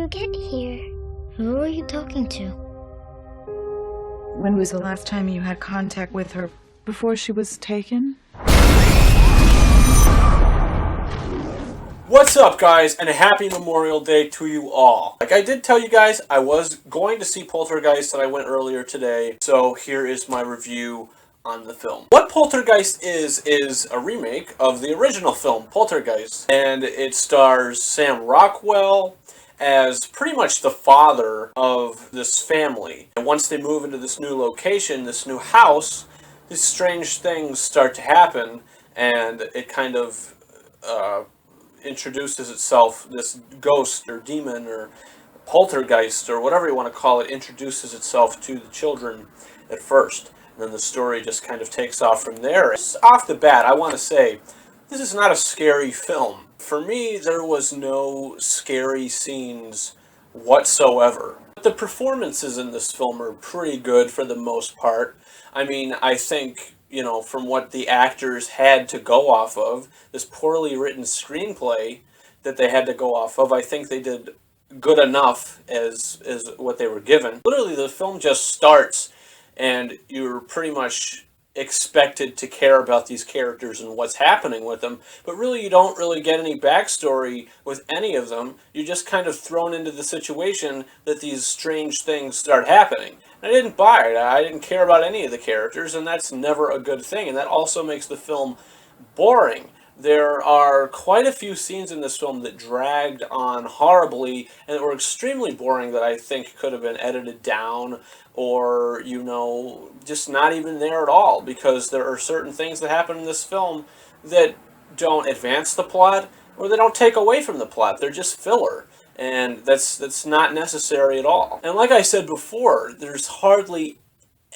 you get here? Who are you talking to? When was the last time you had contact with her before she was taken? What's up, guys, and a happy Memorial Day to you all. Like I did tell you guys, I was going to see Poltergeist and I went earlier today, so here is my review on the film. What Poltergeist is a remake of the original film, Poltergeist, and it stars Sam Rockwell as pretty much the father of this family. And once they move into this new location, this new house, these strange things start to happen, and it kind of introduces itself, this ghost or demon or poltergeist or whatever you want to call it, introduces itself to the children at first. And then the story just kind of takes off from there. Off the bat, I want to say, this is not a scary film. For me, there was no scary scenes whatsoever. But the performances in this film are pretty good for the most part. I mean, I think, you know, from what the actors had to go off of, this poorly written screenplay that they had to go off of, I think they did good enough as what they were given. Literally, the film just starts and you're pretty much expected to care about these characters and what's happening with them, but really you don't really get any backstory with any of them. You're just kind of thrown into the situation that these strange things start happening. I didn't buy it. I didn't care about any of the characters, and that's never a good thing, and that also makes the film boring. There are quite a few scenes in this film that dragged on horribly and that were extremely boring that I think could have been edited down or, you know, just not even there at all, because there are certain things that happen in this film that don't advance the plot or they don't take away from the plot. They're just filler. And that's not necessary at all. And like I said before, there's hardly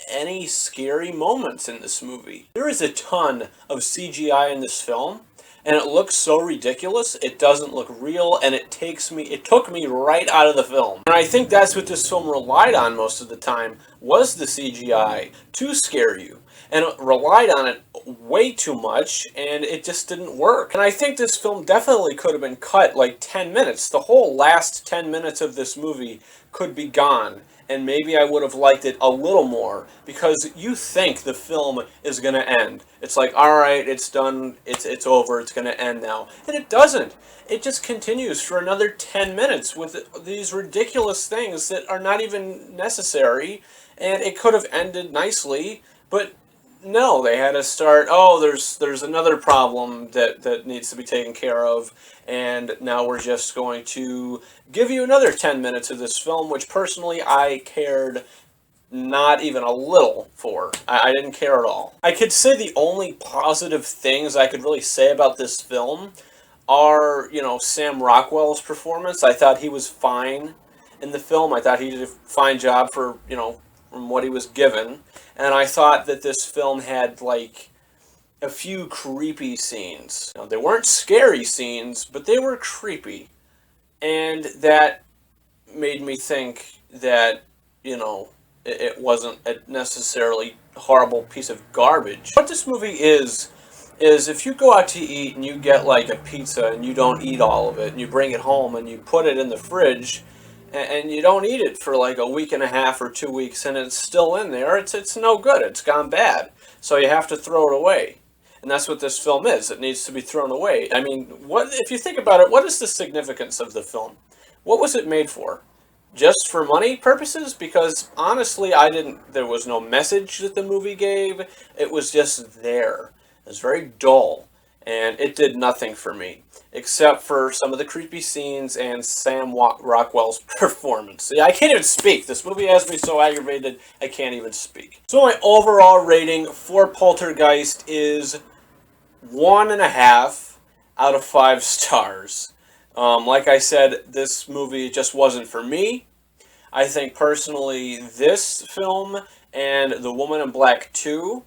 any scary moments in this movie. There is a ton of CGI in this film, and it looks so ridiculous, it doesn't look real, and it took me right out of the film. And I think that's what this film relied on most of the time, was the CGI to scare you. And it relied on it way too much, and it just didn't work. And I think this film definitely could have been cut like 10 minutes. The whole last 10 minutes of this movie could be gone, and maybe I would have liked it a little more, because you think the film is going to end. It's like, alright, it's done, it's over, it's going to end now. And it doesn't. It just continues for another 10 minutes with these ridiculous things that are not even necessary, and it could have ended nicely, but no, they had to start, oh, there's another problem that needs to be taken care of, and now we're just going to give you another 10 minutes of this film, which personally I cared not even a little for. I didn't care at all. I could say the only positive things I could really say about this film are, you know, Sam Rockwell's performance. I thought he was fine in the film. I thought he did a fine job for, you know, from what he was given. And I thought that this film had, like, a few creepy scenes. Now, they weren't scary scenes, but they were creepy. And that made me think that, you know, it wasn't a necessarily horrible piece of garbage. What this movie is if you go out to eat and you get, like, a pizza and you don't eat all of it, and you bring it home and you put it in the fridge, and you don't eat it for like a week and a half or 2 weeks, and it's still in there, it's no good. It's gone bad. So you have to throw it away. And that's what this film is. It needs to be thrown away. I mean, what if you think about it, what is the significance of the film? What was it made for? Just for money purposes? Because honestly, there was no message that the movie gave. It was just there. It was very dull. And it did nothing for me, except for some of the creepy scenes and Sam Rockwell's performance. Yeah, I can't even speak. This movie has me so aggravated, I can't even speak. So my overall rating for Poltergeist is 1.5 out of 5 stars. Like I said, this movie just wasn't for me. I think personally this film and The Woman in Black 2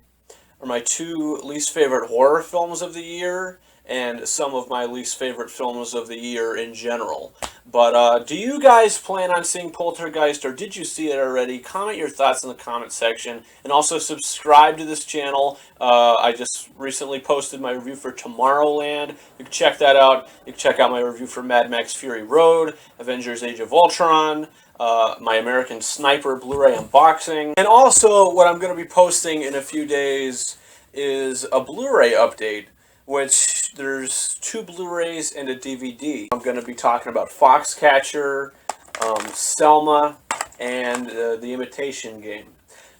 are my two least favorite horror films of the year, and some of my least favorite films of the year in general. But do you guys plan on seeing Poltergeist, or did you see it already? Comment your thoughts in the comment section, and also subscribe to this channel. I just recently posted my review for Tomorrowland. You can check that out. You can check out my review for Mad Max Fury Road, Avengers Age of Ultron, my American Sniper Blu-ray unboxing, and also what I'm going to be posting in a few days is a Blu-ray update, which there's 2 Blu-rays and a DVD. I'm going to be talking about Foxcatcher, Selma, and The Imitation Game.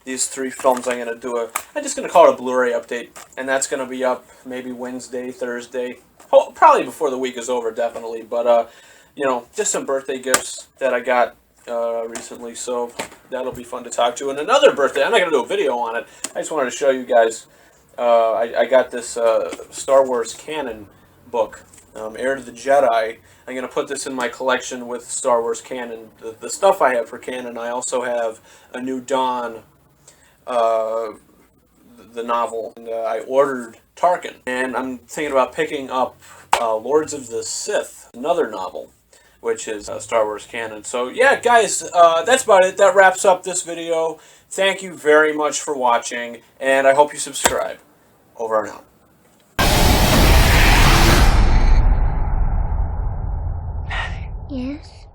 These 3 films I'm just going to call it a Blu-ray update, and that's going to be up maybe Wednesday, Thursday, probably before the week is over, definitely, but, you know, just some birthday gifts that I got recently, so that'll be fun to talk to. And another birthday, I'm not going to do a video on it, I just wanted to show you guys, I got this Star Wars canon book, Heir to the Jedi. I'm going to put this in my collection with Star Wars canon, the stuff I have for canon. I also have A New Dawn, the novel, and I ordered Tarkin, and I'm thinking about picking up Lords of the Sith, another novel, which is Star Wars canon. So yeah, guys, that's about it. That wraps up this video. Thank you very much for watching, and I hope you subscribe. Over and out. Yes?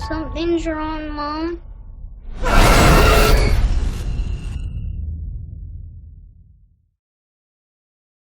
Something's wrong, Mom.